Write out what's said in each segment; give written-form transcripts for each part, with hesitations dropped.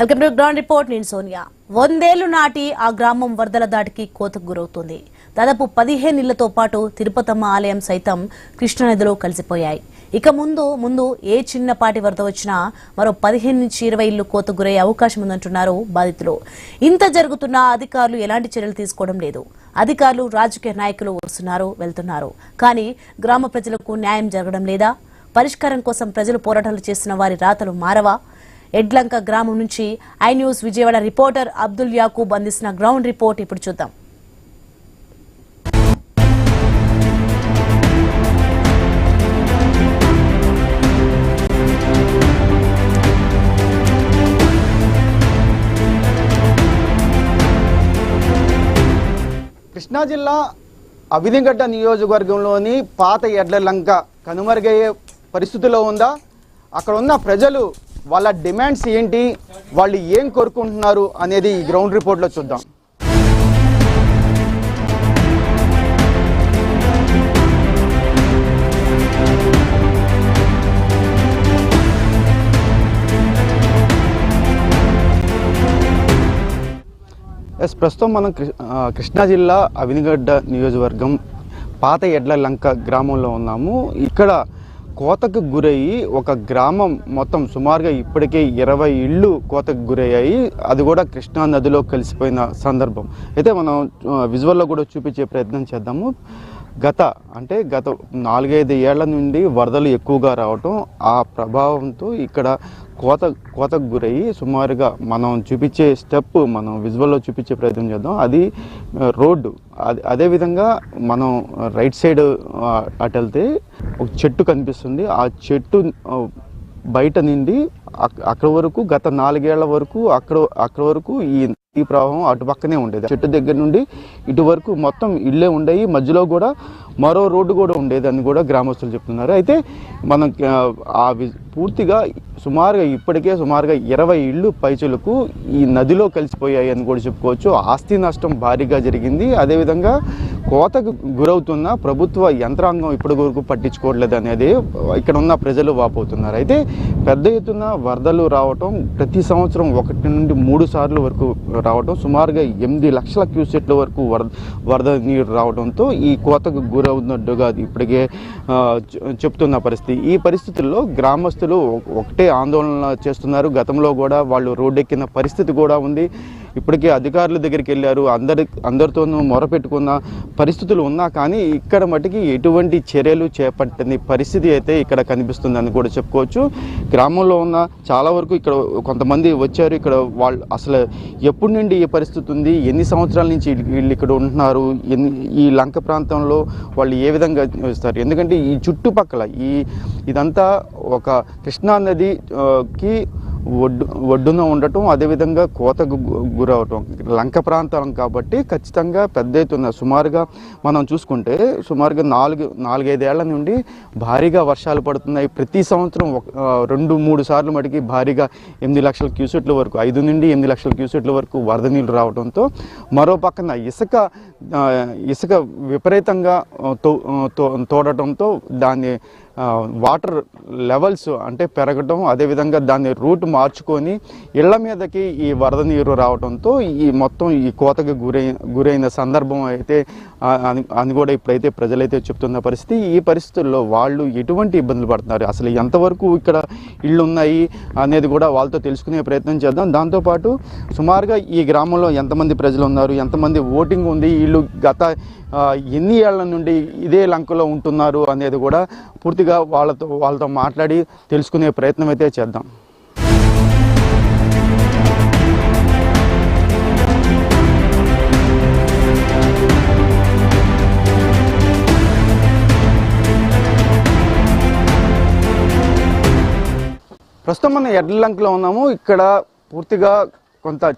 Welcome to ground report. నేను సోనియా. 100 ఏళ్లు నాటి ఆ గ్రామం వరదల దాటికి కోతకు గురవుతుంది. దాదాపు 15 ఇళ్లతో పాటు తిరుపతమ్మ ఆలయం సైతం కృష్ణానదిలో కలిసిపోయాయి. ఇక ముందు ఏ చిన్నపాటి వరద వచ్చినా మరో 15 నుంచి 20 ఇళ్లు కోతకు గురయ్యే అవకాశం ఉందంటున్నారు బాధితులు. ఇంత జరుగుతున్నా అధికారులు ఎలాంటి చర్యలు తీసుకోవడం లేదు. అధికారులు రాజకీయ నాయకులు వస్తున్నారు, వెళ్తున్నారు, కానీ గ్రామ ప్రజలకు న్యాయం జరగడం లేదా? పరిష్కారం కోసం ప్రజలు పోరాటాలు చేస్తున్న వారి రాతలు మారవా? ఎడ్లంక గ్రామం నుంచి I news Vijayawada reporter Abdul Yakub అందిస్తున్న గ్రౌండ్ రిపోర్ట్ ఇప్పుడు చూద్దాం. కృష్ణా జిల్లా అవినిగడ్డ నియోజకవర్గంలోని పాత ఎడ్లలంక కనుమరుగయ్యే పరిస్థితిలో ఉందా? అక్కడ ఉన్న ప్రజలు వాళ్ళ డిమాండ్స్ ఏంటి, వాళ్ళు ఏం కోరుకుంటున్నారు అనేది ఈ గ్రౌండ్ రిపోర్ట్లో చూద్దాం. ప్రస్తుతం మనం కృష్ణా జిల్లా అవినిగడ్డ నియోజకవర్గం పాత ఎడ్లలంక గ్రామంలో ఉన్నాము. ఇక్కడ కోతకు గురయ్యి ఒక గ్రామం మొత్తం సుమారుగా ఇప్పటికే 20 ఇళ్ళు కోతకు గురయ్యాయి. అది కూడా కృష్ణా నదిలో కలిసిపోయిన సందర్భం అయితే మనం విజువల్లో కూడా చూపించే ప్రయత్నం చేద్దాము. గత 4-5 ఏళ్ల నుండి వరదలు ఎక్కువగా రావటం, ఆ ప్రభావంతో ఇక్కడ కోతకు గురయ్యి సుమారుగా మనం చూపించే స్టెప్ మనం విజువల్లో చూపించే ప్రయత్నం చేద్దాం. అది రోడ్డు. అదేవిధంగా మనం రైట్ సైడ్ అటు వెళ్తే ఒక చెట్టు కనిపిస్తుంది. ఆ చెట్టు బయట నుండి అక్కడ వరకు గత 4 ఏళ్ల వరకు అక్కడ వరకు ఈ ప్రవాహం అటు పక్కనే ఉండేది. చెట్టు దగ్గర నుండి ఇటు వరకు మొత్తం ఇళ్ళే ఉండేవి. మధ్యలో కూడా మరో రోడ్డు కూడా ఉండేది అని కూడా గ్రామస్తులు చెప్తున్నారు. అయితే మనం పూర్తిగా ఇప్పటికే సుమారుగా 20 ఇళ్ళు పైచులకు ఈ నదిలో కలిసిపోయాయి అని కూడా చెప్పుకోవచ్చు. ఆస్తి నష్టం భారీగా జరిగింది. అదేవిధంగా కోతకు గురవుతున్న ప్రభుత్వ యంత్రాంగం ఇప్పటి వరకు పట్టించుకోవట్లేదు అనేది ఇక్కడ ఉన్న ప్రజలు వాపోతున్నారు. అయితే పెద్ద ఎత్తున వరదలు రావటం, ప్రతి సంవత్సరం 1 నుండి 3 సార్లు వరకు రావటం, సుమారుగా 8 లక్షల క్యూసెట్ల వరకు వరద నీరు రావడంతో ఈ కోతకు గురవుతున్నట్టుగా ఇప్పటికే చెప్తున్న పరిస్థితి. ఈ పరిస్థితుల్లో గ్రామస్తులు ఒకటే ఆందోళన చేస్తున్నారు. గతంలో కూడా వాళ్ళు రోడ్డెక్కిన పరిస్థితి కూడా ఉంది. ఇప్పటికే అధికారుల దగ్గరికి వెళ్ళారు, అందరితోనూ మొరపెట్టుకున్న పరిస్థితులు ఉన్నా కానీ ఇక్కడ మటుకి ఎటువంటి చర్యలు చేపట్టని పరిస్థితి అయితే ఇక్కడ కనిపిస్తుందని కూడా చెప్పుకోవచ్చు. గ్రామంలో ఉన్న చాలా వరకు ఇక్కడ కొంతమంది వచ్చారు. ఇక్కడ వాళ్ళు అసలు ఎప్పటి నుండి ఈ పరిస్థితి ఉంది, ఎన్ని సంవత్సరాల నుంచి వీళ్ళు ఇక్కడ ఉంటున్నారు, ఈ లంక ప్రాంతంలో వాళ్ళు ఏ విధంగా ఇస్తారు? ఎందుకంటే ఈ చుట్టుపక్కల ఇదంతా ఒక కృష్ణా నదికి ఒడ్డున ఉండటం, అదేవిధంగా కోతకు గురవటం లంక ప్రాంతం కాబట్టి ఖచ్చితంగా పెద్ద ఎత్తున సుమారుగా మనం చూసుకుంటే సుమారుగా 4-5 ఏళ్ల నుండి భారీగా వర్షాలు పడుతున్నాయి. ప్రతి సంవత్సరం 2-3 సార్లు మటుకి భారీగా 8 లక్షల క్యూసెట్ల వరకు 5 నుండి 8 లక్షల క్యూసెట్ల వరకు వరద నీళ్ళు రావడంతో మరో పక్కన ఇసుక విపరీతంగా తోడటంతో దాన్ని వాటర్ లెవెల్స్ అంటే పెరగటం, అదేవిధంగా దాన్ని రూట్ మార్చుకొని ఇళ్ల మీదకి ఈ వరద నీరు రావడంతో ఈ కోతకు గురైన సందర్భం అయితే అని కూడా ఇప్పుడైతే ప్రజలైతే చెప్తున్న పరిస్థితి. ఈ పరిస్థితుల్లో వాళ్ళు ఎటువంటి ఇబ్బందులు పడుతున్నారు, అసలు ఎంతవరకు ఇక్కడ ఇళ్ళు ఉన్నాయి అనేది కూడా వాళ్ళతో తెలుసుకునే ప్రయత్నం చేద్దాం. దాంతోపాటు సుమారుగా ఈ గ్రామంలో ఎంతమంది ప్రజలు ఉన్నారు, ఎంతమంది ఓటింగ్ ఉంది, వీళ్ళు గత ఎన్ని ఏళ్ల నుండి ఇదే లంకలో ఉంటున్నారు అనేది కూడా పూర్తిగా వాళ్ళతో మాట్లాడి తెలుసుకునే ప్రయత్నం అయితే చేద్దాం. ప్రస్తుతం మనం ఎడ్లంకలో ఉన్నాము. ఇక్కడ పూర్తిగా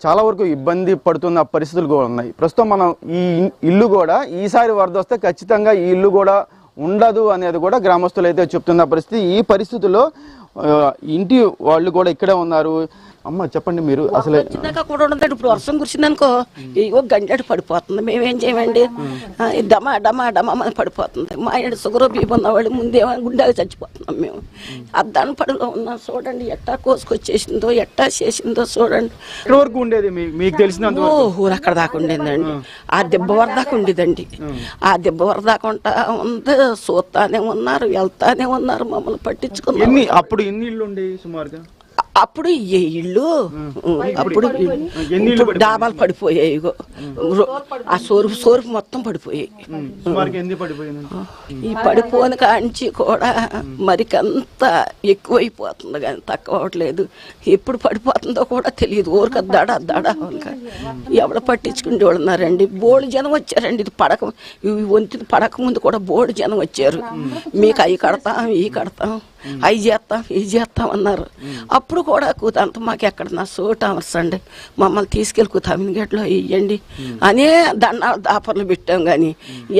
చాలా వరకు ఇబ్బంది పడుతున్న పరిస్థితులు కూడా ఉన్నాయి. ప్రస్తుతం మనం ఈ ఇల్లు కూడా ఈసారి వరద వస్తే ఖచ్చితంగా ఈ ఇల్లు కూడా ఉండదు అనేది కూడా గ్రామస్తులు అయితే చెప్తున్న పరిస్థితి. ఈ పరిస్థితుల్లో ఇంటి వాళ్ళు కూడా ఇక్కడే ఉన్నారు. అమ్మ చెప్పండి మీరు అసలు వచ్చినాక కూడా ఉండదండి. ఇప్పుడు వర్షం కురిసిందనుకో ఇగో గంజాడు పడిపోతుంది. మేమేం చేయమండి, డమా డమా డమా అని పడిపోతుంది. మా ఇంటి షుగర్ బీపీ ఉన్నవాళ్ళు ముందేమో గుండెగా చచ్చిపోతున్నాం మేము. అద్దాని పడిలో ఉన్నాం చూడండి, ఎట్టా కోసుకొచ్చేసిందో ఎట్టా చేసిందో చూడండి. ఎక్కడి వరకు ఉండేది మీకు తెలిసినంత ఊరు అక్కడ దాకా ఉండేదండి. ఆ దెబ్బ వరదాకా ఉండేదండి. ఆ దెబ్బ వరదాకా ఉంటా ఉంది. చూస్తానే ఉన్నారు, వెళ్తానే ఉన్నారు, మమ్మల్ని పట్టించుకున్నారు. అప్పుడు ఎన్ని ఇళ్ళు ఉండేవి సుమారుగా? అప్పుడు ఏ ఇళ్ళు అప్పుడు డాబాలు పడిపోయాయి. ఇగో ఆ సోరుపు మొత్తం పడిపోయాయి. ఈ పడిపోని కాంచి కూడా మరికంత ఎక్కువైపోతుంది కానీ తక్కువ అవట్లేదు. ఎప్పుడు పడిపోతుందో కూడా తెలియదు. ఊరికి అద్దాడా ఎవడ పట్టించుకునే వాళ్ళు ఉన్నారండి. బోర్డు జనం వచ్చారండి. ఇది వంతి పడక ముందు కూడా బోర్డు జనం వచ్చారు. మీకు అవి కడతాం ఇవి కడతాం, అవి చేస్తాం ఇవి చేస్తాం అన్నారు. అప్పుడు కూడా కూతంత మాకు ఎక్కడ నా సోటు అమర్చండి, మమ్మల్ని తీసుకెళ్ళి కూతామినిగడ్డలో ఇయ్యండి అనే దాపర్లు పెట్టాం. కానీ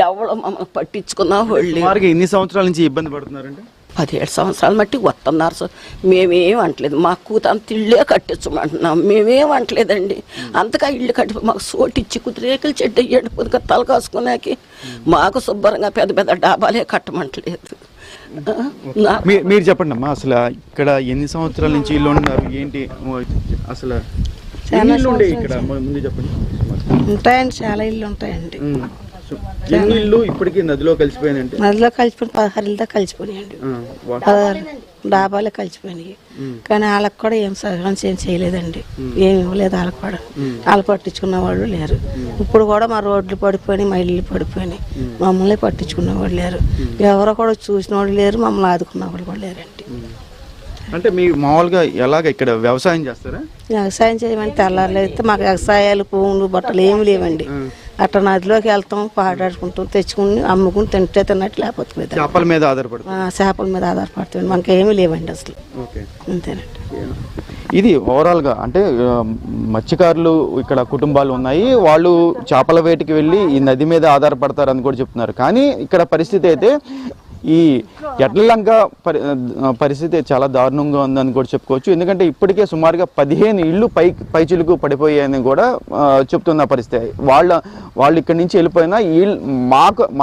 ఎవడో మమ్మల్ని పట్టించుకున్నా వాళ్ళు. ఎన్ని సంవత్సరాల నుంచి ఇబ్బంది పడుతున్నారండి? 17 సంవత్సరాల మట్టి వస్తున్నారు. మేమేం అంటలేదు. మా కూతంత ఇళ్ళే కట్టించమంటున్నాం. మేమేం అంటలేదండి. అంతగా ఇల్లు కట్టి మాకు సోటిచ్చి కుదిరేకలు చెడ్డ అయ్యాడు పొద్దుగా తల కాసుకున్నాకి మాకు శుభ్రంగా పెద్ద పెద్ద డాబాలే కట్టమంటలేదు. మీరు చెప్పండి అమ్మా, అసలు ఇక్కడ ఎన్ని సంవత్సరాల నుంచి ఇల్లు ఉన్నారు ఏంటి అసలు? ఇక్కడ ముందు చెప్పండి. ఉంటాయండి, చాలా ఇల్లు ఉంటాయండి. ఎన్ని ఇల్లు ఇప్పటికీ నదిలో కలిసిపోయినాయండి? నదిలో కలిసిపోయి 16 ఇళ్ళతో కలిసిపోయినాయండి. 16 డాబాలు కలిసిపోయినాయి. కానీ వాళ్ళకి కూడా ఏం సహాయం చేయలేదండి. ఏమి ఇవ్వలేదు వాళ్ళకి కూడా. వాళ్ళు పట్టించుకున్న వాళ్ళు లేరు. ఇప్పుడు కూడా మా రోడ్లు పడిపోయినాయి, మా ఇల్లు పడిపోయినాయి. మమ్మల్ని పట్టించుకున్న వాళ్ళు లేరు. ఎవరో కూడా చూసిన వాళ్ళు లేరు, మమ్మల్ని ఆదుకున్న వాళ్ళు కూడా లేరండి. అంటే మీరు మామూలుగా ఎలాగ ఇక్కడ వ్యవసాయం చేస్తారా? వ్యవసాయం చేయమని తెల్లారులైతే మాకు వ్యవసాయాలు పువ్వులు బట్టలు ఏమి లేవండి. అట్లా నదిలోకి వెళ్తాం, పాడాడుకుంటాం, తెచ్చుకుని అమ్ముకుని తింటే తిన్నట్టు, లేకపోతే చేపల మీద ఆధారపడుతుంది. చేపల మీద ఆధారపడుతుంది. మనకి ఏమీ లేవండి అసలు. అంతేనండి. ఇది ఓవరాల్గా అంటే మత్స్యకారులు ఇక్కడ కుటుంబాలు ఉన్నాయి. వాళ్ళు చేపల వేటకి వెళ్ళి ఈ నది మీద ఆధారపడతారని కూడా చెప్తున్నారు. కానీ ఇక్కడ పరిస్థితి అయితే ఈ ఎడ్లలంక పరిస్థితి చాలా దారుణంగా ఉందని కూడా చెప్పుకోవచ్చు. ఎందుకంటే ఇప్పటికే సుమారుగా 15 ఇళ్ళు పైచిలుకు పడిపోయాయని కూడా చెప్తున్న పరిస్థితి. వాళ్ళు ఇక్కడి నుంచి వెళ్ళిపోయినా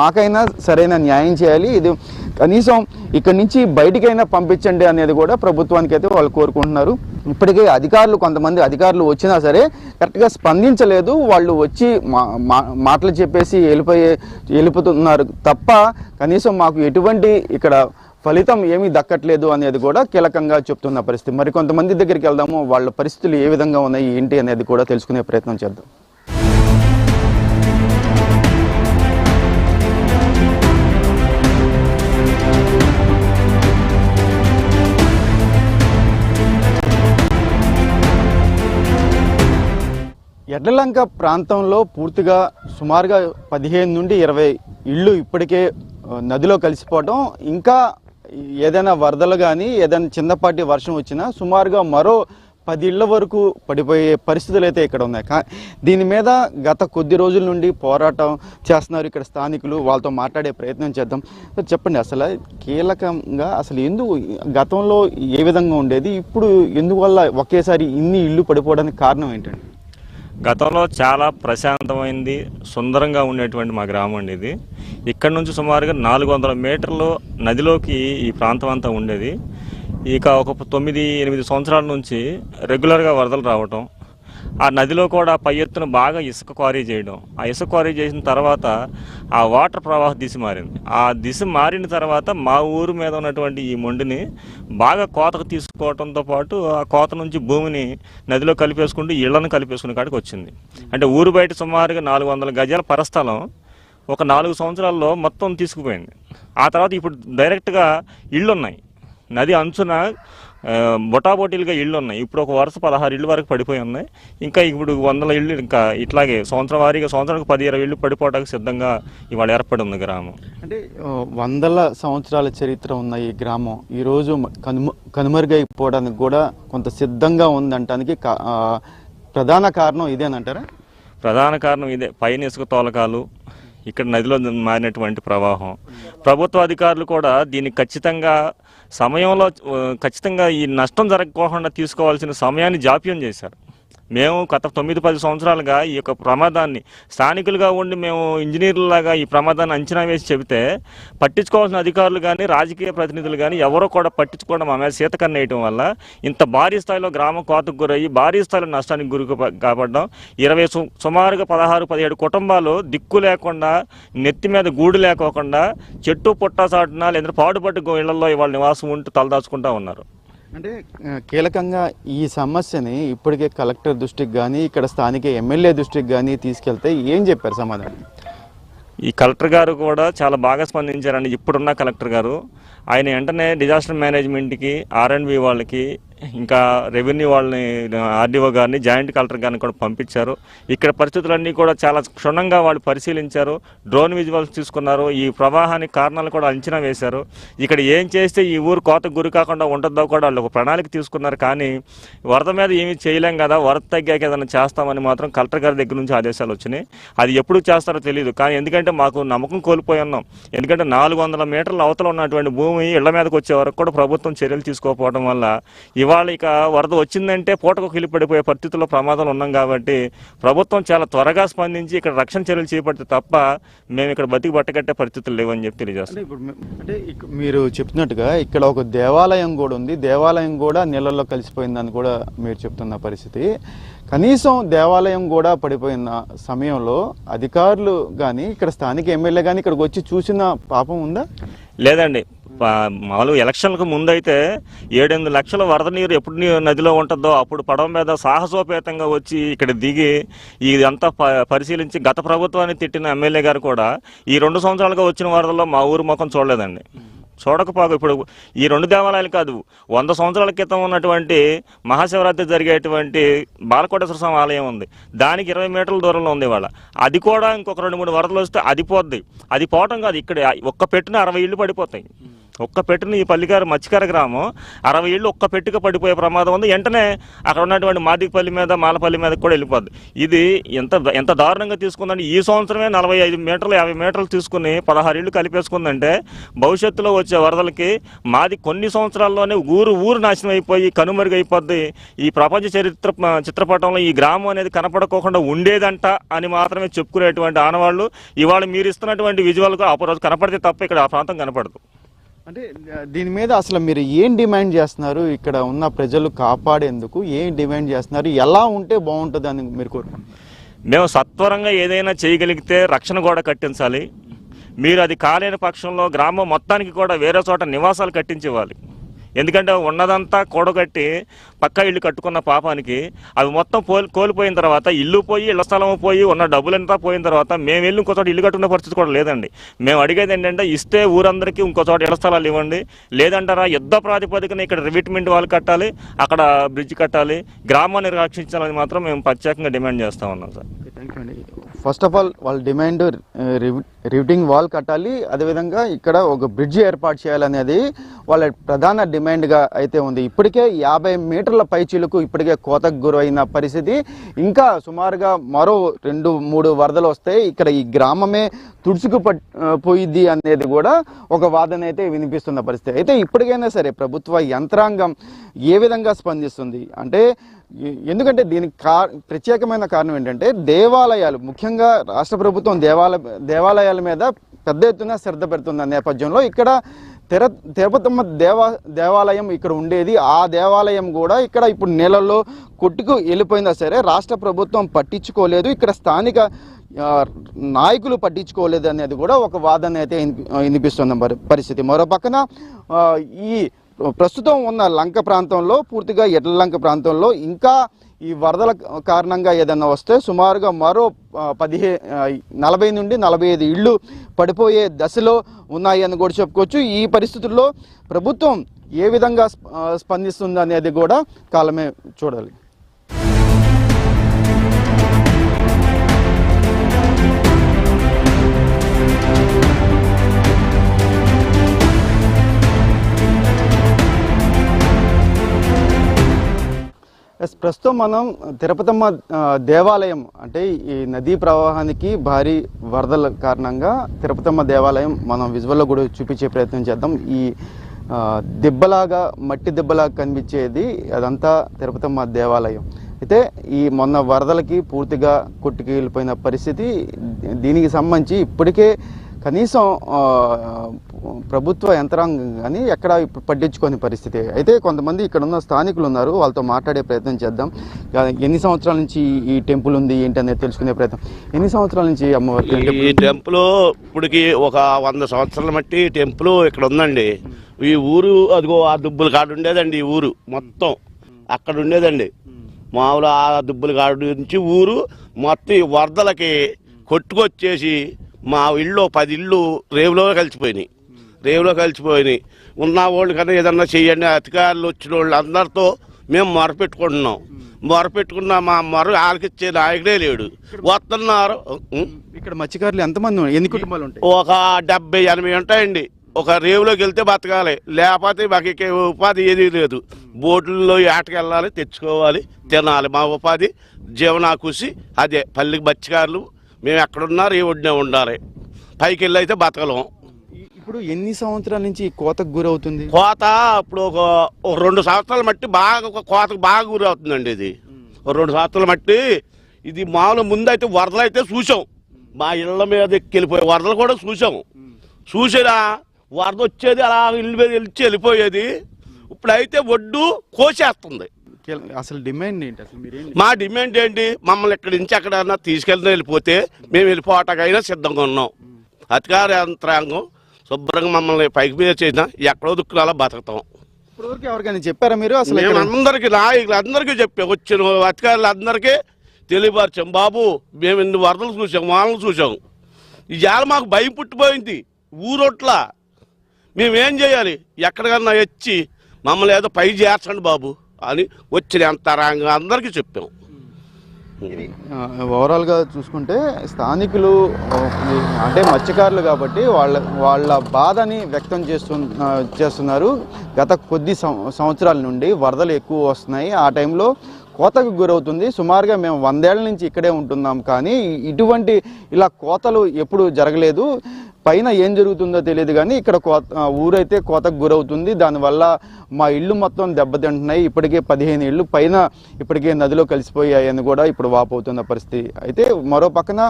మాకైనా సరైన న్యాయం చేయాలి, ఇది కనీసం ఇక్కడి నుంచి బయటికైనా పంపించండి అనేది కూడా ప్రభుత్వానికి అయితే వాళ్ళు కోరుకుంటున్నారు. ఇప్పటికే కొంతమంది అధికారులు వచ్చినా సరే కరెక్ట్గా స్పందించలేదు. వాళ్ళు వచ్చి మాటలు చెప్పేసి వెళ్ళిపోతున్నారు తప్ప కనీసం మాకు ఎటువంటి ఇక్కడ ఫలితం ఏమీ దక్కట్లేదు అనేది కూడా కీలకంగా చెప్తున్న పరిస్థితి. మరి కొంతమంది దగ్గరికి వెళ్దాము, వాళ్ళ పరిస్థితులు ఏ విధంగా ఉన్నాయి ఏంటి అనేది కూడా తెలుసుకునే ప్రయత్నం చేద్దాం. ఎడ్లలంక ప్రాంతంలో పూర్తిగా సుమారుగా 15 నుండి 20 ఇళ్ళు ఇప్పటికే నదిలో కలిసిపోవడం, ఇంకా ఏదైనా వరదలు కానీ ఏదైనా చిన్నపాటి వర్షం వచ్చినా సుమారుగా మరో 10 ఇళ్ల వరకు పడిపోయే పరిస్థితులు అయితే ఇక్కడ ఉన్నాయి. దీని మీద గత కొద్ది రోజుల నుండి పోరాటం చేస్తున్నారు ఇక్కడ స్థానికులు. వాళ్ళతో మాట్లాడే ప్రయత్నం చేద్దాం. చెప్పండి, అసలు కీలకంగా అసలు ఎందుకు గతంలో ఏ విధంగా ఉండేది, ఇప్పుడు ఎందువల్ల ఒకేసారి ఇన్ని ఇళ్ళు పడిపోవడానికి కారణం ఏంటండి? గతంలో చాలా ప్రశాంతమైంది, సుందరంగా ఉండేటువంటి మా గ్రామం అండి ఇది. ఇక్కడ నుంచి సుమారుగా 400 మీటర్లు నదిలోకి ఈ ప్రాంతం అంతా ఉండేది. ఇక ఒక 9-8 సంవత్సరాల నుంచి రెగ్యులర్గా వరదలు రావటం, ఆ నదిలో కూడా పై ఎత్తున బాగా ఇసుక క్వారీ చేయడం. ఆ ఇసుక క్వారీ చేసిన తర్వాత ఆ వాటర్ ప్రవాహ దిశ మారింది. ఆ దిశ మారిన తర్వాత మా ఊరు మీద ఉన్నటువంటి ఈ మొండిని బాగా కోతకు తీసుకోవడంతో పాటు ఆ కోత నుంచి భూమిని నదిలో కలిపేసుకుంటూ ఇళ్లను కలిపేసుకునే కాడికి వచ్చింది. అంటే ఊరు బయట సుమారుగా 400 గజాల పరస్థలం ఒక 4 సంవత్సరాల్లో మొత్తం తీసుకుపోయింది. ఆ తర్వాత ఇప్పుడు డైరెక్ట్గా ఇళ్ళు ఉన్నాయి, నది అంచున బొటాబొటీలుగా ఇళ్ళు ఉన్నాయి. ఇప్పుడు ఒక వరుస 16 ఇళ్ళు వరకు పడిపోయి ఉన్నాయి. ఇంకా ఇప్పుడు 100 ఇళ్ళు ఇంకా ఇట్లాగే సంవత్సరం వారీగా సంవత్సరానికి 10-20 ఇళ్ళు పడిపోవడానికి సిద్ధంగా ఇవాళ ఏర్పడి ఉంది గ్రామం. అంటే 100 సంవత్సరాల చరిత్ర ఉన్న ఈ గ్రామం ఈరోజు కనుమరుగైపోవడానికి కూడా కొంత సిద్ధంగా ఉందంటానికి ప్రధాన కారణం ఇదేనంటారా? ప్రధాన కారణం ఇదే. పైన ఇసుక తోలకాలు, ఇక్కడ నదిలో మారినటువంటి ప్రవాహం. ప్రభుత్వ అధికారులు కూడా దీన్ని ఖచ్చితంగా సమయంలో ఖచ్చితంగా ఈ నష్టం జరగకుండా తీసుకోవాల్సిన సమయాన్ని జాప్యం చేశారు. మేము గత 9-10 సంవత్సరాలుగా ఈ యొక్క ప్రమాదాన్ని స్థానికులుగా ఉండి మేము ఇంజనీర్లలాగా ఈ ప్రమాదాన్ని అంచనా వేసి చెబితే పట్టించుకోవాల్సిన అధికారులు కానీ రాజకీయ ప్రతినిధులు కానీ ఎవరో కూడా పట్టించుకోవడం మా మీద సీతకన్ను వేయటం వల్ల ఇంత భారీ స్థాయిలో గ్రామం కోతకు గురయ్యి భారీ స్థాయిలో నష్టానికి గురి కాబడ్డాం. సుమారుగా 16-17 కుటుంబాలు దిక్కు లేకుండా నెత్తి మీద గూడు లేకోకుండా చెట్టు పుట్ట చాటున లేదా పాడుపట్టు ఇళ్లలో ఇవాళ నివాసం ఉంటూ తలదాచుకుంటూ ఉన్నారు. అంటే కీలకంగా ఈ సమస్యని ఇప్పటికే కలెక్టర్ దృష్టికి కానీ ఇక్కడ స్థానిక ఎమ్మెల్యే దృష్టికి కానీ తీసుకెళ్తే ఏం చెప్పారు సమాధానం? ఈ కలెక్టర్ గారు కూడా చాలా బాగా స్పందించారండి. ఇప్పుడున్న కలెక్టర్ గారు ఆయన వెంటనే డిజాస్టర్ మేనేజ్మెంట్కి, R&B వాళ్ళకి, ఇంకా రెవెన్యూ వాళ్ళని, RDO గారిని, జాయింట్ కలెక్టర్ గారిని కూడా పంపించారు. ఇక్కడ పరిస్థితులన్నీ కూడా చాలా క్షుణ్ణంగా వాళ్ళు పరిశీలించారు. డ్రోన్ విజువల్స్ తీసుకున్నారు. ఈ ప్రవాహానికి కారణాలు కూడా అంచనా వేశారు. ఇక్కడ ఏం చేస్తే ఈ ఊరు కోతకు గురి కాకుండా ఉంటుందో కూడా వాళ్ళు ఒక ప్రణాళిక తీసుకున్నారు. కానీ వరద మీద ఏమీ చేయలేం కదా, వరద తగ్గాక ఏదైనా చేస్తామని మాత్రం కలెక్టర్ గారి దగ్గర నుంచి ఆదేశాలు వచ్చినాయి. అది ఎప్పుడు చేస్తారో తెలియదు. కానీ ఎందుకంటే మాకు నమ్మకం కోల్పోయి ఉన్నాం. ఎందుకంటే 400 మీటర్ల అవతల ఉన్నటువంటి భూమి ఇళ్ల మీదకి వచ్చే వరకు కూడా ప్రభుత్వం చర్యలు తీసుకోకపోవడం వల్ల ఇవాళ ఇక వరద వచ్చిందంటే పూటకు కిలిపడిపోయే పరిస్థితుల్లో ప్రమాదాలు ఉన్నాం. కాబట్టి ప్రభుత్వం చాలా త్వరగా స్పందించి ఇక్కడ రక్షణ చర్యలు చేపడితే తప్ప మేము ఇక్కడ బతికి బట్టకట్టే పరిస్థితులు లేవని చెప్పి తెలియజేస్తాం. అంటే మీరు చెప్తున్నట్టుగా ఇక్కడ ఒక దేవాలయం కూడా ఉంది, దేవాలయం కూడా నీళ్ళల్లో కలిసిపోయిందని కూడా మీరు చెప్తున్న పరిస్థితి. కనీసం దేవాలయం కూడా పడిపోయిన సమయంలో అధికారులు కానీ ఇక్కడ స్థానిక ఎమ్మెల్యే కానీ ఇక్కడికి వచ్చి చూసిన పాపం ఉందా? లేదండి. మామూలుగా ఎలక్షన్లకు ముందైతే 7-8 లక్షల వరద నీరు ఎప్పుడు నదిలో ఉంటుందో అప్పుడు పడవ మీద సాహసోపేతంగా వచ్చి ఇక్కడ దిగి ఇదంతా పరిశీలించి గత ప్రభుత్వాన్ని తిట్టిన ఎమ్మెల్యే గారు కూడా ఈ 2 సంవత్సరాలుగా వచ్చిన వరదల్లో మా ఊరు ముఖం చూడలేదండి. చూడకపోగా ఇప్పుడు ఈ 2 దేవాలయాలు కాదు, 100 సంవత్సరాల క్రితం ఉన్నటువంటి మహాశివరాత్రి జరిగేటువంటి బాలకోటేశ్వర స్వామి ఆలయం ఉంది. దానికి 20 మీటర్ల దూరంలో ఉంది ఇవాళ. అది కూడా ఇంకొక 2-3 వరదలు వస్తే అది పోద్ది. అది పోవటం కాదు, ఇక్కడ ఒక్క పెట్టిన 60 ఇళ్ళు పడిపోతాయి. ఒక్క పెట్టిన ఈ పల్లికారు మత్స్యకార గ్రామం 60 ఇళ్ళు ఒక్క పెట్టుగా పడిపోయే ప్రమాదం ఉంది. వెంటనే అక్కడ ఉన్నటువంటి మాదికపల్లి మీద, మాలపల్లి మీద కూడా వెళ్ళిపోద్ది. ఇది ఎంత దారుణంగా తీసుకుందంటే ఈ సంవత్సరమే 45 మీటర్లు 50 మీటర్లు తీసుకుని 16 ఇళ్ళు కలిపేసుకుందంటే భవిష్యత్తులో వచ్చే వరదలకి మాది కొన్ని సంవత్సరాల్లోనే ఊరు నాశనం అయిపోయి కనుమరుగైపోద్ది. ఈ ప్రపంచ చిత్రపటంలో ఈ గ్రామం అనేది కనపడకోకుండా ఉండేదంట అని మాత్రమే చెప్పుకునేటువంటి ఆనవాళ్ళు ఇవాళ మీరు ఇస్తున్నటువంటి విజువల్గా అప్పుడు కనపడితే తప్ప ఇక్కడ ఆ ప్రాంతం కనపడదు. అంటే దీని మీద అసలు మీరు ఏం డిమాండ్ చేస్తున్నారు? ఇక్కడ ఉన్న ప్రజలు కాపాడేందుకు ఏం డిమాండ్ చేస్తున్నారు? ఎలా ఉంటే బాగుంటుంది అని మీరు కోరుకుంటున్నారు? మేము సత్వరంగా ఏదైనా చేయగలిగితే రక్షణ గోడ కట్టించాలి. మీరు అది కాలేని పక్షంలో గ్రామం మొత్తానికి కూడా వేరే చోట నివాసాలు కట్టించివ్వాలి. ఎందుకంటే ఉన్నదంతా కూడగట్టి పక్కా ఇల్లు కట్టుకున్న పాపానికి అవి మొత్తం కోల్పోయిన తర్వాత ఇల్లు పోయి ఇళ్ల స్థలం పోయి ఉన్న డబ్బులంతా పోయిన తర్వాత మేము వెళ్ళి ఇంకో చోట ఇల్లు కట్టుకునే పరిస్థితి కూడా లేదండి. మేము అడిగేది ఏంటంటే ఇస్తే ఊరందరికీ ఇంకో చోట ఇళ్ల స్థలాలు ఇవ్వండి, లేదంటారా యుద్ధ ప్రాతిపదికన ఇక్కడ రివిట్మెంట్ వాళ్ళు కట్టాలి, అక్కడ బ్రిడ్జ్ కట్టాలి, గ్రామాన్ని రక్షించాలని మాత్రం మేము ప్రత్యేకంగా డిమాండ్ చేస్తూ ఉన్నాం సార్. థ్యాంక్ యూ అండి. ఫస్ట్ ఆఫ్ ఆల్ వాళ్ళ డిమాండ్ రివిటింగ్ వాల్ కట్టాలి, అదేవిధంగా ఇక్కడ ఒక బ్రిడ్జ్ ఏర్పాటు చేయాలనేది వాళ్ళ ప్రధాన డిమాండ్గా అయితే ఉంది. ఇప్పటికే 50 మీటర్ల పైచీలకు ఇప్పటికే కోతకు గురైన పరిస్థితి. ఇంకా సుమారుగా మరో 2-3 వరదలు వస్తే ఇక్కడ ఈ గ్రామమే పోయిద్ది అనేది కూడా ఒక వాదన అయితే వినిపిస్తున్న పరిస్థితి. అయితే ఇప్పటికైనా సరే ప్రభుత్వ యంత్రాంగం ఏ విధంగా స్పందిస్తుంది అంటే, ఎందుకంటే దీనికి ప్రత్యేకమైన కారణం ఏంటంటే దేవాలయాలు, ముఖ్యంగా రాష్ట్ర ప్రభుత్వం దేవాలయాల మీద పెద్ద ఎత్తున శ్రద్ధ పెడుతున్న నేపథ్యంలో ఇక్కడ తిరుపతమ్మ దేవాలయం ఇక్కడ ఉండేది. ఆ దేవాలయం కూడా ఇక్కడ ఇప్పుడు నీళ్ళల్లో కొట్టుకు వెళ్ళిపోయిందా సరే రాష్ట్ర ప్రభుత్వం పట్టించుకోలేదు, ఇక్కడ స్థానిక నాయకులు పట్టించుకోలేదు అనేది కూడా ఒక వాదన అయితే వినిపిస్తున్న పరిస్థితి. మరో పక్కన ఈ ప్రస్తుతం ఉన్న లంక ప్రాంతంలో, పూర్తిగా ఎడ్ల లంక ప్రాంతంలో ఇంకా ఈ వరదల కారణంగా ఏదన్నా వస్తే సుమారుగా మరో 40 నుండి 45 ఇళ్ళు పడిపోయే దశలో ఉన్నాయని కూడా చెప్పుకోవచ్చు. ఈ పరిస్థితుల్లో ప్రభుత్వం ఏ విధంగా స్పందిస్తుంది అనేది కూడా కాలమే చూడాలి. ప్రస్తుతం మనం తిరుపతమ్మ దేవాలయం అంటే ఈ నదీ ప్రవాహానికి భారీ వరదల కారణంగా తిరుపతమ్మ దేవాలయం మనం విజువల్లో కూడా చూపించే ప్రయత్నం చేద్దాం. ఈ దిబ్బలాగా మట్టి దిబ్బలాగా కనిపించేది అదంతా తిరుపతమ్మ దేవాలయం. అయితే ఈ మొన్న వరదలకి పూర్తిగా కొట్టుకెళ్ళిపోయిన పరిస్థితి. దీనికి సంబంధించి ఇప్పటికే కనీసం ప్రభుత్వ యంత్రాంగం కానీ ఎక్కడ పట్టించుకోని పరిస్థితి. అయితే కొంతమంది ఇక్కడ ఉన్న స్థానికులు ఉన్నారు, వాళ్ళతో మాట్లాడే ప్రయత్నం చేద్దాం. ఎన్ని సంవత్సరాల నుంచి ఈ టెంపుల్ ఉంది ఏంటి అనేది తెలుసుకునే ప్రయత్నం. ఎన్ని సంవత్సరాల నుంచి అమ్మవారి ఈ టెంపుల్ ఇప్పటికి ఒక 100 సంవత్సరాల మట్టి టెంపుల్ ఇక్కడ ఉందండి. ఈ ఊరు అదిగో ఆ దుబ్బుల కాడు ఉండేదండి. ఈ ఊరు మొత్తం అక్కడ ఉండేదండి. మామూలు ఆ దుబ్బుల కాడు నుంచి ఊరు మొత్తం ఈ వరదలకి కొట్టుకొచ్చేసి మా ఇళ్ళు 10 ఇళ్ళు రేవులో కలిసిపోయినాయి. ఉన్న వాళ్ళు కన్నా ఏదన్నా చెయ్యండి. అధికారులు వచ్చిన వాళ్ళు అందరితో మేము మొరపెట్టుకుంటున్నాం. మొరపెట్టుకున్న మా మొర ఆలకిచ్చే నాయకుడే లేడు. వస్తున్నారు. ఇక్కడ మత్స్యకారులు ఎంతమంది, ఎన్ని కుటుంబాలు ఉంటాయి? ఒక 70-80 ఉంటాయండి. ఒక రేవులోకి వెళ్తే బతకాలి, లేకపోతే మాకు ఉపాధి ఏదీ లేదు. బోట్లలో ఏటకెళ్ళాలి, తెచ్చుకోవాలి, తినాలి. మా ఉపాధి జీవనాకృషి అదే. పల్లెకి మత్స్యకారులు మేము ఎక్కడున్నారు ఏ ఒడ్డునే ఉండాలి. పైకి వెళ్ళి అయితే బతకలేం. ఇప్పుడు ఎన్ని సంవత్సరాల నుంచి కోతకు గురవుతుంది? కోత ఇప్పుడు ఒక 2 సంవత్సరాల మట్టి బాగా కోతకు బాగా గురవుతుందండి. ఇది 2 సంవత్సరాల మట్టి. ఇది మామూలు ముందైతే వరదలు అయితే చూసాం. మా ఇళ్ళ మీద ఎక్కిపోయే వరదలు కూడా చూసినా వరద వచ్చేది అలా ఇళ్ళ మీద వెళ్ళిపోయేది. ఇప్పుడైతే ఒడ్డు కోసేస్తుంది. అసలు డిమాండ్ ఏంటి? అసలు మీరేం మా డిమాండ్ ఏంటి? మమ్మల్ని ఇక్కడి నుంచి ఎక్కడన్నా తీసుకెళ్ళిన వెళ్ళిపోతే మేము వెళ్ళిపోవటాకైనా సిద్ధంగా ఉన్నాం. అధికార యంత్రాంగం శుభ్రంగా మమ్మల్ని పైకి మీద చేసినా ఎక్కడో దుక్కులా బతుకుతాం. ఇప్పటివరకు ఎవరికైనా చెప్పారా మీరు? అసలు మేము అందరికీ నాయకులందరికీ చెప్పాం, వచ్చిన అధికారులందరికీ తెలియపరిచాం. బాబు మేము ఇన్ని వరదలు చూసాం, వాళ్ళని చూసాం. ఇవాళ మాకు భయం పుట్టిపోయింది. ఊరొట్లా మేమేం చేయాలి? ఎక్కడికన్నా వచ్చి మమ్మల్ని ఏదో పై చేర్చండి బాబు అని వచ్చిన యంత్రాంగం అందరికీ చెప్పాం. ఓవరాల్గా చూసుకుంటే స్థానికులు అంటే మత్స్యకారులు కాబట్టి వాళ్ళ బాధని వ్యక్తం చేస్తున్నారు. గత కొద్ది సంవత్సరాల నుండి వరదలు ఎక్కువ వస్తున్నాయి. ఆ టైంలో కోతకు గురవుతుంది. సుమారుగా మేము 100 ఏళ్ల నుంచి ఇక్కడే ఉంటున్నాం, కానీ ఇటువంటి ఇలా కోతలు ఎప్పుడు జరగలేదు. పైన ఏం జరుగుతుందో తెలియదు, కానీ ఇక్కడ ఊరైతే కోతకు గురవుతుంది. దానివల్ల మా ఇళ్ళు మొత్తం దెబ్బతింటున్నాయి. ఇప్పటికే 15 ఇళ్ళు పైన ఇప్పటికే నదిలో కలిసిపోయాయని కూడా ఇప్పుడు వాపోతున్న పరిస్థితి. అయితే మరో పక్కన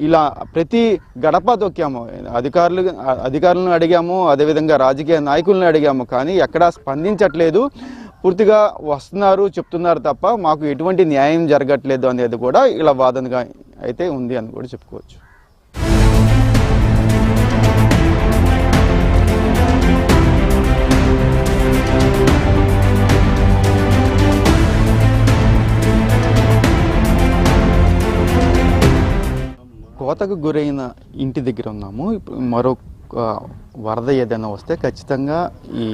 ఇలా ప్రతి గడప తొక్కాము, అధికారులను అడిగాము, అదేవిధంగా రాజకీయ నాయకులను అడిగాము, కానీ ఎక్కడా స్పందించట్లేదు. పూర్తిగా వస్తున్నారు, చెప్తున్నారు తప్ప మాకు ఎటువంటి న్యాయం జరగట్లేదు అనేది కూడా ఇలా వాదనగా అయితే ఉంది అని కూడా చెప్పుకోవచ్చు. కోతకు గురైన ఇంటి దగ్గర ఉన్నాము. ఇప్పుడు మరో వరద ఏదైనా వస్తే ఖచ్చితంగా ఈ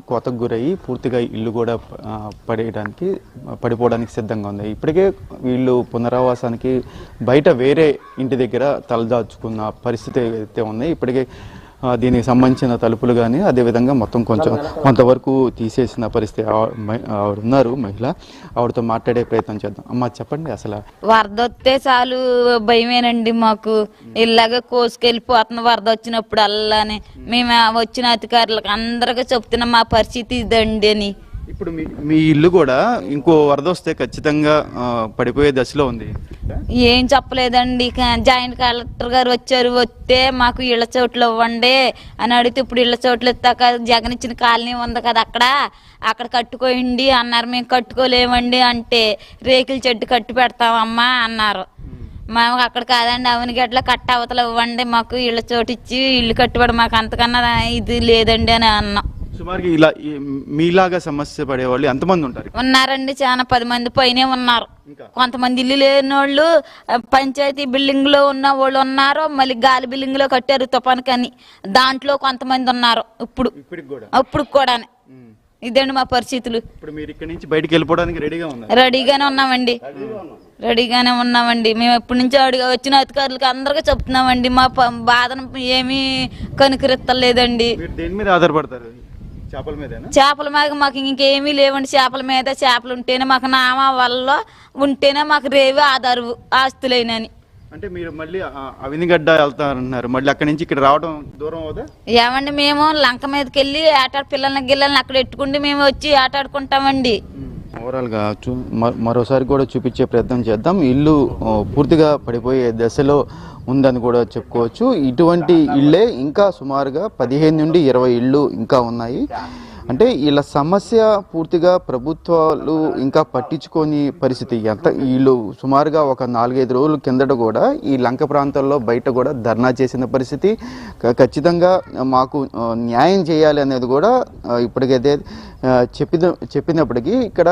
కోతకు గురయ్యి పూర్తిగా ఇల్లు కూడా పడిపోవడానికి సిద్ధంగా ఉంది. ఇప్పటికే వీళ్ళు పునరావాసానికి బయట వేరే ఇంటి దగ్గర తలదాచుకున్న పరిస్థితి అయితే ఉంది. ఇప్పటికే దీనికి సంబంధించిన తలుపులు కానీ అదేవిధంగా మొత్తం కొంతవరకు తీసేసిన పరిస్థితి. ఆవిడ ఉన్నారు మహిళ, ఆవిడతో మాట్లాడే ప్రయత్నం చేద్దాం. అమ్మ చెప్పండి, అసలు వరద వస్తే చాలు భయమేనండి మాకు. ఇలాగే కోసుకెళ్ళిపోతున్న వరద వచ్చినప్పుడు అల్లానే మేము వచ్చిన అధికారులకు అందరికీ చెప్తున్నాం మా పరిస్థితి ఇదండి అని. ఇప్పుడు మీ ఇల్లు కూడా ఇంకో వరద వస్తే ఖచ్చితంగా పడిపోయే దశలో ఉంది. ఏం చెప్పలేదండి. జాయింట్ కలెక్టర్ గారు వస్తే మాకు ఇళ్ల చోట్లు ఇవ్వండి అని అడిగితే ఇప్పుడు ఇళ్ల చోట్లు ఇస్తాక జగన్ ఇచ్చిన కాలనీ ఉంది కదా అక్కడ కట్టుకోండి అన్నారు. మేము కట్టుకోలేమండి అంటే రేకుల చెట్టు కట్టి పెడతామమ్మా అన్నారు. మేము అక్కడ కాదండి అవనిగడ్డలో కట్ట అవతల ఇవ్వండి, మాకు ఇళ్ల చోటు ఇచ్చి ఇల్లు కట్టుబడి మాకు అంతకన్నా ఇది లేదండి అని అన్నాం. సుమారుగా ఇలా మీలాగా సమస్య పడేవాళ్ళు ఎంతమంది ఉంటారు? ఉన్నారండి, చాలా 10 మంది పైనే ఉన్నారు. కొంతమంది ఇల్లు లేని వాళ్ళు పంచాయతీ బిల్డింగ్ లో ఉన్న వాళ్ళు ఉన్నారు, మళ్ళీ గాలి బిల్డింగ్ లో కట్టారు తుఫానుకని, దాంట్లో కొంతమంది ఉన్నారు. ఇప్పుడు కూడా ఇదండి మా పరిస్థితులు. ఇప్పుడు మీరు ఇక్కడ నుంచి బయటికి వెళ్ళిపోవడానికి రెడీగానే ఉన్నామండి. మేము ఎప్పటి నుంచో వచ్చిన అధికారులకు అందరికీ చెప్తున్నామండి. మా బాధను ఏమీ కనుకరిస్తలేదండి. దేని మీద ఆధారపడతారు? చేపల మీదేనా? చేపల మీద మాకు ఇంకేమీ లేవండి. చేపల మీద చేపలు ఉంటేనే మాకు నామా వల్ల ఉంటేనే మాకు రేవి ఆధారు ఆస్తులైనని. అంటే మీరు మళ్ళీ అవినిగడ్డ వెళ్తారన్నారు, మళ్ళీ అక్కడి నుంచి ఇక్కడ రావడం దూరం అవుదా? ఏమండి మేము లంక మీదకి వెళ్ళి పిల్లల్ని గిల్లల్ని అక్కడ ఎట్టుకుంటే మేము వచ్చి ఆటాడుకుంటామండి. ఓవరాల్గా మరోసారి కూడా చూపించే ప్రయత్నం చేద్దాం. ఇల్లు పూర్తిగా పడిపోయే దశలో ఉందని కూడా చెప్పుకోవచ్చు. ఇటువంటి ఇళ్ళే ఇంకా సుమారుగా 15 నుండి 20 ఇళ్ళు ఇంకా ఉన్నాయి. అంటే ఇలా సమస్య పూర్తిగా ప్రభుత్వాలు ఇంకా పట్టించుకొని పరిస్థితి. వీళ్ళు సుమారుగా ఒక 4-5 రోజుల కిందట కూడా ఈ లంక ప్రాంతాల్లో బయట కూడా ధర్నా చేసిన పరిస్థితి. ఖచ్చితంగా మాకు న్యాయం చేయాలి అనేది కూడా ఇప్పటికైతే చెప్పినప్పటికీ ఇక్కడ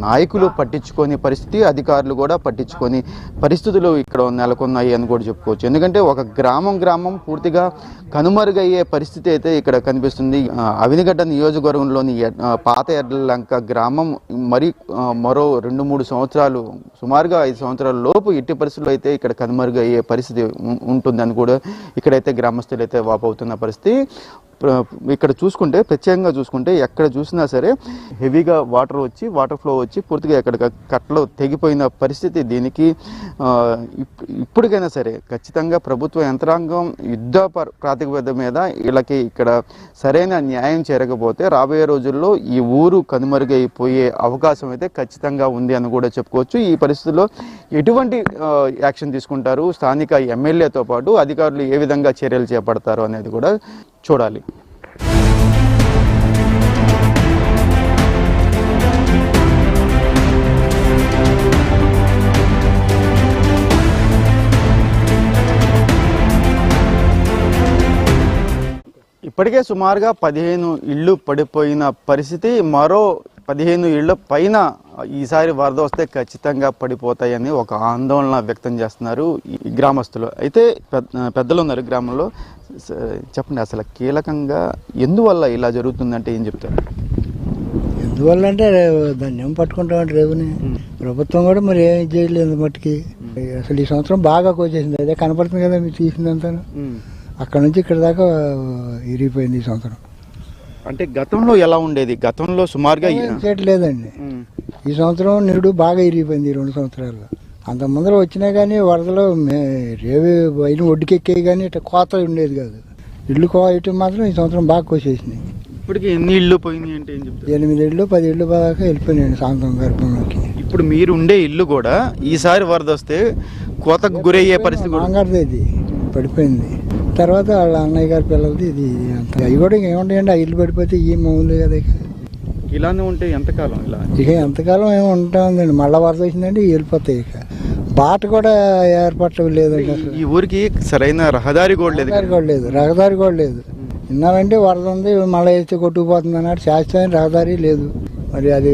నాయకులు పట్టించుకొని పరిస్థితి, అధికారులు కూడా పట్టించుకొని పరిస్థితులు ఇక్కడ నెలకొన్నాయి అని కూడా చెప్పుకోవచ్చు. ఎందుకంటే ఒక గ్రామం పూర్తిగా కనుమరుగయ్యే పరిస్థితి అయితే ఇక్కడ కనిపిస్తుంది. అవినిగడ్డ నియోజకవర్గంలోని పాత ఎడ్లలంక గ్రామం మరో 2-3 సంవత్సరాలు, సుమారుగా 5 సంవత్సరాల లోపు ఎట్టి పరిస్థితుల్లో అయితే ఇక్కడ కనుమరుగయ్యే పరిస్థితి ఉంటుందని కూడా ఇక్కడైతే గ్రామస్తులు అయితే వాపోతున్న పరిస్థితి. ఇక్కడ చూసుకుంటే, ప్రత్యేకంగా చూసుకుంటే ఎక్కడ చూసినా సరే హెవీగా వాటర్ ఫ్లో వచ్చి పూర్తిగా ఎక్కడ కట్టలు తెగిపోయిన పరిస్థితి. దీనికి ఇప్పటికైనా సరే ఖచ్చితంగా ప్రభుత్వ యంత్రాంగం యుద్ధ ప్రాతిపదిక మీద వీళ్ళకి ఇక్కడ సరైన న్యాయం చేరకపోతే రాబోయే రోజుల్లో ఈ ఊరు కనుమరుగైపోయే అవకాశం అయితే ఖచ్చితంగా ఉంది అని కూడా చెప్పుకోవచ్చు. ఈ పరిస్థితుల్లో ఎటువంటి యాక్షన్ తీసుకుంటారు, స్థానిక ఎమ్మెల్యేతో పాటు అధికారులు ఏ విధంగా చర్యలు చేపడతారు అనేది కూడా చూడాలి. ఇప్పటికే సుమారుగా 15 ఇళ్ళు పడిపోయిన పరిస్థితి. మరో 15 ఇళ్ళ పైన ఈసారి వరద వస్తే ఖచ్చితంగా పడిపోతాయని ఒక ఆందోళన వ్యక్తం చేస్తున్నారు ఈ గ్రామస్తులు. అయితే పెద్దలు ఉన్నారు గ్రామంలో. చెప్పండి, అసలు కీలకంగా ఎందువల్ల ఇలా జరుగుతుందంటే ఏం చెప్తారు? ఎందువల్ల అంటే దాన్ని ఏం పట్టుకుంటామంటే రేవుని ప్రభుత్వం కూడా మరి ఏం చేయలేదు మట్టుకి. అసలు ఈ సంవత్సరం బాగా కోసేసింది, అదే కనపడుతుంది కదా మీరు తీసిందంతా. అక్కడ నుంచి ఇక్కడ దాకా ఇరిగిపోయింది ఈ సంవత్సరం. అంటే గతంలో ఎలా ఉండేది? గతంలో సుమారుగా లేదండి. ఈ సంవత్సరం నిరుడు బాగా ఇరిగిపోయింది 2 సంవత్సరాల్లో. అంత ముందర వచ్చినా కానీ వరదలో రేవి అయిన ఒడ్డుకెక్కేవి కానీ ఇట్లా కోత ఉండేది కాదు. ఇల్లు కోయటం మాత్రం ఈ సంవత్సరం బాగా కోసేసినాయి. ఇప్పటికి ఎన్ని ఇళ్ళు పోయినాయి అంటే ఏం చెప్తారు? 8 ఇళ్ళు 10 ఇళ్ళు దాకా వెళ్ళిపోయినాయండి సాయంత్రం గర్భంలోకి. ఇప్పుడు మీరు ఉండే ఇల్లు కూడా ఈసారి వరద వస్తే కోతకు గురయ్యే పరిస్థితి. మాంగారిది ఇది పడిపోయింది. తర్వాత వాళ్ళ అన్నయ్య గారి పిల్లలది ఇది అంత. అవి కూడా ఏముంటాయండి, ఆ ఇల్లు పడిపోతే ఈ మామూలు కదా. ఇలానే ఉంటే ఎంతకాలం ఇలా? ఇక ఎంతకాలం ఏమి ఉంటుందండి, మళ్ళీ వరద వచ్చిందండి వెళ్ళిపోతాయి. ఇక బాట కూడా ఏర్పాటు లేదండి. అసలు ఈ ఊరికి సరైన రహదారి కూడా లేదు. రహదారి కూడా లేదు. విన్నారంటే వరద ఉంది మళ్ళీ వేస్తే కొట్టుకుపోతుంది అన్నాడు. శాశ్వతమైన రహదారి లేదు. మరి అది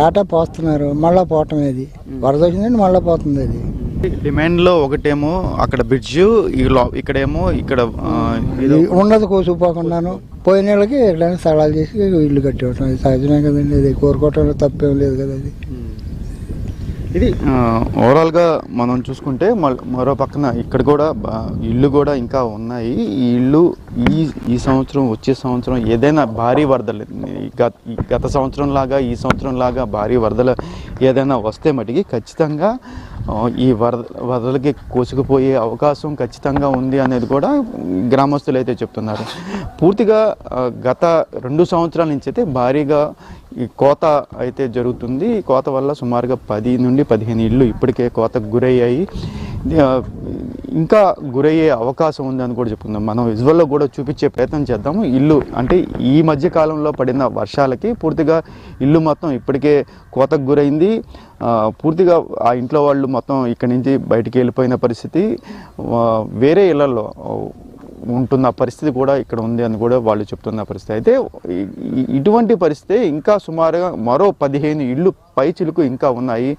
ఏటా పోస్తున్నారు, మళ్ళీ పోవటం. అది వరద వచ్చిందండి మళ్ళీ పోతుంది. అది డిమాండ్లో ఒకటేమో అక్కడ బ్రిడ్జ్, ఇక్కడేమో ఇక్కడ ఉన్నది కోసుకుపోకుండాను పోయిన వాళ్ళకి ఎక్కడైనా స్థలాలు చేసి ఇల్లు కట్టేవటం. అది సహజమే కదండి, అది కోరుకోవటంలో తప్పేం లేదు కదా. అది ఇది ఓవరాల్గా మనం చూసుకుంటే మరో పక్కన ఇక్కడ కూడా ఇళ్ళు కూడా ఇంకా ఉన్నాయి. ఈ ఇళ్ళు ఈ సంవత్సరం వచ్చే సంవత్సరం ఏదైనా భారీ వరదలు, గత సంవత్సరం లాగా ఈ సంవత్సరం లాగా భారీ వరదలు ఏదైనా వస్తే మటుకి ఖచ్చితంగా ఈ వరదలకి కోసుకుపోయే అవకాశం ఖచ్చితంగా ఉంది అనేది కూడా గ్రామస్తులు అయితే చెప్తున్నారు. పూర్తిగా గత 2 సంవత్సరాల నుంచి అయితే భారీగా ఈ కోత అయితే జరుగుతుంది. ఈ కోత వల్ల సుమారుగా 10 నుండి 15 ఇళ్ళు ఇప్పటికే కోతకు గురయ్యాయి. ఇంకా గురయ్యే అవకాశం ఉందని కూడా చెప్పుకుందాం. మనం విజువల్లో కూడా చూపించే ప్రయత్నం చేద్దాము. ఇల్లు అంటే ఈ మధ్య కాలంలో పడిన వర్షాలకి పూర్తిగా ఇల్లు మొత్తం ఇప్పటికే కోతకు గురైంది. పూర్తిగా ఆ ఇంట్లో వాళ్ళు మొత్తం ఇక్కడి నుంచి బయటికి వెళ్ళిపోయిన పరిస్థితి, వేరే ఇళ్లలో ఉంటున్న పరిస్థితి కూడా ఇక్కడ ఉంది అని కూడా వాళ్ళు చెప్తున్న పరిస్థితి. అయితే ఇటువంటి పరిస్థితి ఇంకా సుమారుగా మరో 15 ఇళ్ళు పైచిలుకు ఇంకా ఉన్నాయి.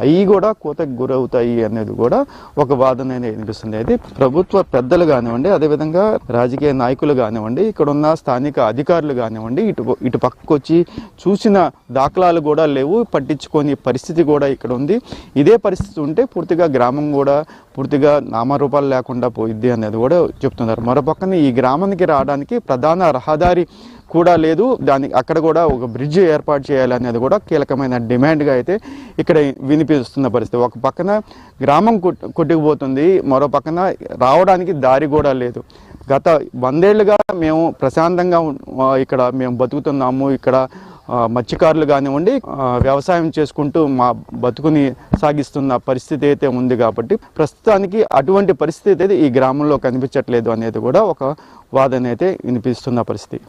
అవి కూడా కోతకు గురవుతాయి అనేది కూడా ఒక వాదన అనేది వినిపిస్తుంది. అయితే ప్రభుత్వ పెద్దలు కానివ్వండి, అదేవిధంగా రాజకీయ నాయకులు కానివ్వండి, ఇక్కడ ఉన్న స్థానిక అధికారులు కానివ్వండి, ఇటు పక్కకు వచ్చి చూసిన దాఖలాలు కూడా లేవు, పట్టించుకొని పరిస్థితి కూడా ఇక్కడ ఉంది. ఇదే పరిస్థితి ఉంటే పూర్తిగా గ్రామం కూడా పూర్తిగా నామరూపాలు లేకుండా పోయిద్ది అనేది కూడా చెప్తున్నారు. మరోపక్కన ఈ గ్రామానికి రావడానికి ప్రధాన రహదారి కూడా లేదు, దానికి అక్కడ కూడా ఒక బ్రిడ్జ్ ఏర్పాటు చేయాలనేది కూడా కీలకమైన డిమాండ్గా అయితే ఇక్కడ వినిపిస్తున్న పరిస్థితి. ఒక పక్కన గ్రామం కొట్టుకుపోతుంది, మరో పక్కన రావడానికి దారి కూడా లేదు. గత 100 ఏళ్ళుగా మేము ప్రశాంతంగా ఇక్కడ మేము బతుకుతున్నాము. ఇక్కడ మత్స్యకారులు కానివ్వండి వ్యవసాయం చేసుకుంటూ మా బతుకుని సాగిస్తున్న పరిస్థితి అయితే ఉంది. కాబట్టి ప్రస్తుతానికి అటువంటి పరిస్థితి అయితే ఈ గ్రామంలో కనిపించట్లేదు అనేది కూడా ఒక వాదన అయితే వినిపిస్తున్న పరిస్థితి.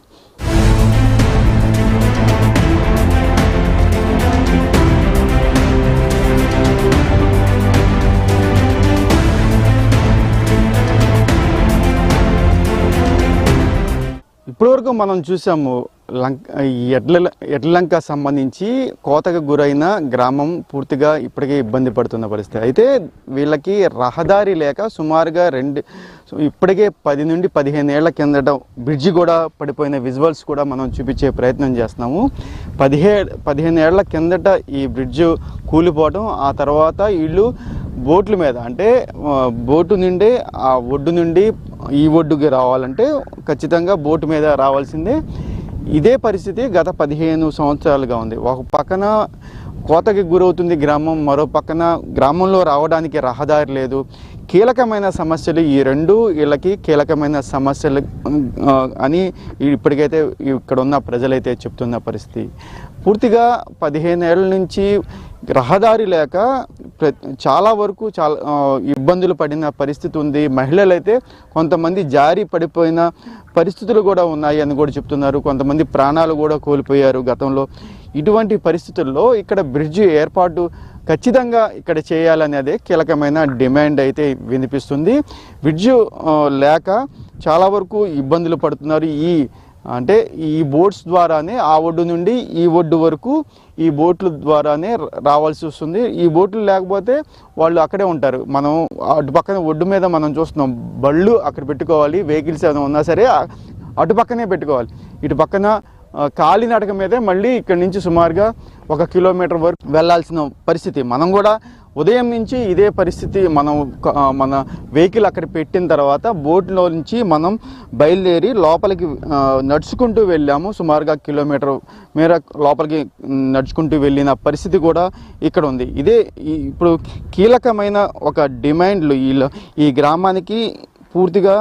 ఇప్పటివరకు మనం చూసాము ఎడ్లంక సంబంధించి కోతకు గురైన గ్రామం పూర్తిగా ఇప్పటికే ఇబ్బంది పడుతున్న పరిస్థితి. అయితే వీళ్ళకి రహదారి లేక సుమారుగా ఇప్పటికే 10 నుండి 15 ఏళ్ల కిందట బ్రిడ్జి కూడా పడిపోయిన విజువల్స్ కూడా మనం చూపించే ప్రయత్నం చేస్తున్నాము. 15 ఏళ్ల కిందట ఈ బ్రిడ్జ్ కూలిపోవడం, ఆ తర్వాత వీళ్ళు బోట్ల మీద అంటే బోటు నుండి ఆ ఒడ్డు నుండి ఈ ఒడ్డుకి రావాలంటే ఖచ్చితంగా బోటు మీద రావాల్సిందే. ఇదే పరిస్థితి గత 15 సంవత్సరాలుగా ఉంది. ఒక పక్కన కోతకి గురవుతుంది గ్రామం, మరో పక్కన గ్రామంలో రావడానికి రహదారి లేదు. కీలకమైన సమస్యలు ఈ రెండు వీళ్ళకి కీలకమైన సమస్యలు అని ఇప్పటికైతే ఇక్కడ ఉన్న ప్రజలైతే చెప్తున్న పరిస్థితి. పూర్తిగా 15 ఏళ్ళ నుంచి రహదారి లేక చాలా వరకు ఇబ్బందులు పడిన పరిస్థితి ఉంది. మహిళలు అయితే కొంతమంది జారి పడిపోయిన పరిస్థితులు కూడా ఉన్నాయి అని కూడా చెప్తున్నారు. కొంతమంది ప్రాణాలు కూడా కోల్పోయారు గతంలో. ఇటువంటి పరిస్థితుల్లో ఇక్కడ బ్రిడ్జి ఏర్పాటు ఖచ్చితంగా ఇక్కడ చేయాలనేదే కీలకమైన డిమాండ్ అయితే వినిపిస్తుంది. బ్రిడ్జి లేక చాలా వరకు ఇబ్బందులు పడుతున్నారు. అంటే ఈ బోట్స్ ద్వారానే ఆ ఒడ్డు నుండి ఈ ఒడ్డు వరకు ఈ బోట్ల ద్వారానే రావాల్సి వస్తుంది. ఈ బోట్లు లేకపోతే వాళ్ళు అక్కడే ఉంటారు. మనం అటు పక్కన ఒడ్డు మీద మనం చూస్తున్నాం బళ్ళు అక్కడ పెట్టుకోవాలి, వెహికల్స్ ఏమైనా ఉన్నా సరే అటు పక్కనే పెట్టుకోవాలి. ఇటు పక్కన కాలినడక మీదే మళ్ళీ ఇక్కడి నుంచి సుమారుగా 1 కిలోమీటర్ వరకు వెళ్ళాల్సిన పరిస్థితి. మనం కూడా ఉదయం నుంచి ఇదే పరిస్థితి. మన వెహికల్ అక్కడ పెట్టిన తర్వాత బోట్లో నుంచి మనం బయలుదేరి లోపలికి నడుచుకుంటూ వెళ్ళాము. సుమారుగా కిలోమీటర్ మేర లోపలికి నడుచుకుంటూ వెళ్ళిన పరిస్థితి కూడా ఇక్కడ ఉంది. ఇదే ఇప్పుడు కీలకమైన ఒక డిమాండ్లు ఈ గ్రామానికి పూర్తిగా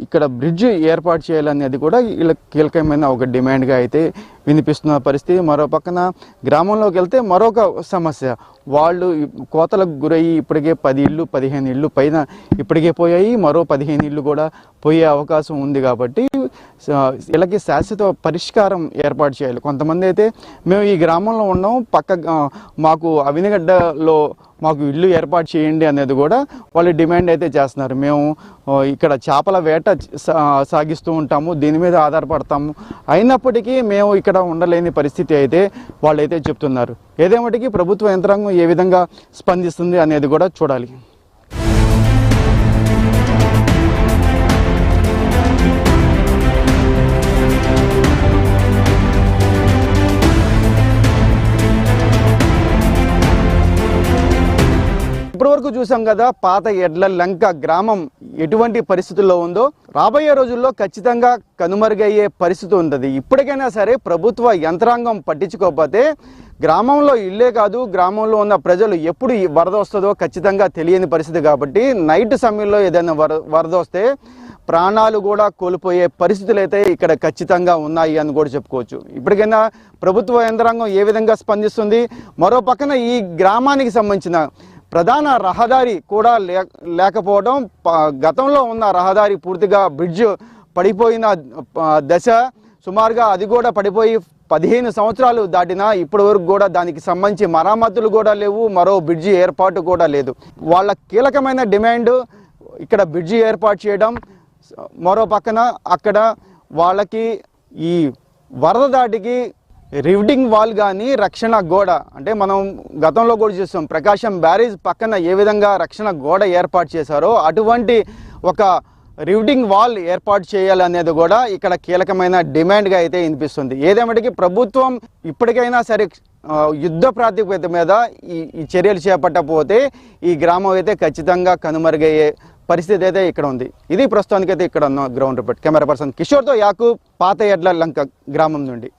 ఇక్కడ బ్రిడ్జ్ ఏర్పాటు చేయాలనేది కూడా వీళ్ళ కీలకమైన ఒక డిమాండ్గా అయితే వినిపిస్తున్న పరిస్థితి. మరో పక్కన గ్రామంలోకి వెళ్తే మరొక సమస్య, వాళ్ళు కోతలకు గురయ్యి ఇప్పటికే 10 ఇళ్ళు 15 ఇళ్ళు పైన ఇప్పటికే పోయాయి. మరో 15 ఇళ్ళు కూడా పోయే అవకాశం ఉంది. కాబట్టి వీళ్ళకి శాశ్వత పరిష్కారం ఏర్పాటు చేయాలి. కొంతమంది అయితే మేము ఈ గ్రామంలో ఉన్నాం, మాకు అవినిగడ్డలో మాకు ఇల్లు ఏర్పాటు చేయండి అనేది కూడా వాళ్ళు డిమాండ్ అయితే చేస్తున్నారు. మేము ఇక్కడ చేపల వేట సాగిస్తూ ఉంటాము, దీని మీద ఆధారపడతాము, అయినప్పటికీ మేము ఇక్కడ ఉండలేని పరిస్థితి అయితే వాళ్ళైతే చెప్తున్నారు. ఏదేమటికి ప్రభుత్వ యంత్రాంగం ఏ విధంగా స్పందిస్తుంది అనేది కూడా చూడాలి. ఇప్పటివరకు చూసాం కదా పాత ఎడ్ల లంక గ్రామం ఎటువంటి పరిస్థితుల్లో ఉందో. రాబోయే రోజుల్లో ఖచ్చితంగా కనుమరుగయ్యే పరిస్థితి ఉంటుంది. ఇప్పటికైనా సరే ప్రభుత్వ యంత్రాంగం పట్టించుకోకపోతే గ్రామంలో ఇల్లే కాదు, గ్రామంలో ఉన్న ప్రజలు ఎప్పుడు వరద వస్తుందో ఖచ్చితంగా తెలియని పరిస్థితి. కాబట్టి నైట్ సమయంలో ఏదైనా వరద వస్తే ప్రాణాలు కూడా కోల్పోయే పరిస్థితులు అయితే ఇక్కడ ఖచ్చితంగా ఉన్నాయి అని కూడా చెప్పుకోవచ్చు. ఇప్పటికైనా ప్రభుత్వ యంత్రాంగం ఏ విధంగా స్పందిస్తుంది? మరో పక్కన ఈ గ్రామానికి సంబంధించిన ప్రధాన రహదారి కూడా లేకపోవడం, గతంలో ఉన్న రహదారి పూర్తిగా బ్రిడ్జ్ పడిపోయిన దశ, సుమారుగా అది కూడా పడిపోయి 15 సంవత్సరాలు దాటినా ఇప్పటి వరకు కూడా దానికి సంబంధించి మరమ్మతులు కూడా లేవు, మరో బ్రిడ్జి ఏర్పాటు కూడా లేదు. వాళ్ళ కీలకమైన డిమాండ్ ఇక్కడ బ్రిడ్జి ఏర్పాటు చేయడం, మరో పక్కన అక్కడ వాళ్ళకి ఈ వరద దాటికి రివిటింగ్ వాల్ కానీ రక్షణ గోడ, అంటే మనం గతంలో కూడా చూస్తాం ప్రకాశం బ్యారేజ్ పక్కన ఏ విధంగా రక్షణ గోడ ఏర్పాటు చేశారో అటువంటి ఒక రివిటింగ్ వాల్ ఏర్పాటు చేయాలనేది కూడా ఇక్కడ కీలకమైన డిమాండ్గా అయితే వినిపిస్తుంది. ఏదేమటికి ప్రభుత్వం ఇప్పటికైనా సరే యుద్ధ ప్రాతిపదిక మీద ఈ చర్యలు చేపట్టకపోతే ఈ గ్రామం అయితే ఖచ్చితంగా కనుమరుగయ్యే పరిస్థితి అయితే ఇక్కడ ఉంది. ఇది ప్రస్తుతానికైతే ఇక్కడ ఉన్న గ్రౌండ్ రిపోర్ట్. కెమెరా పర్సన్ కిషోర్తో యాకూబ్, పాత ఎడ్ల లంక గ్రామం నుండి.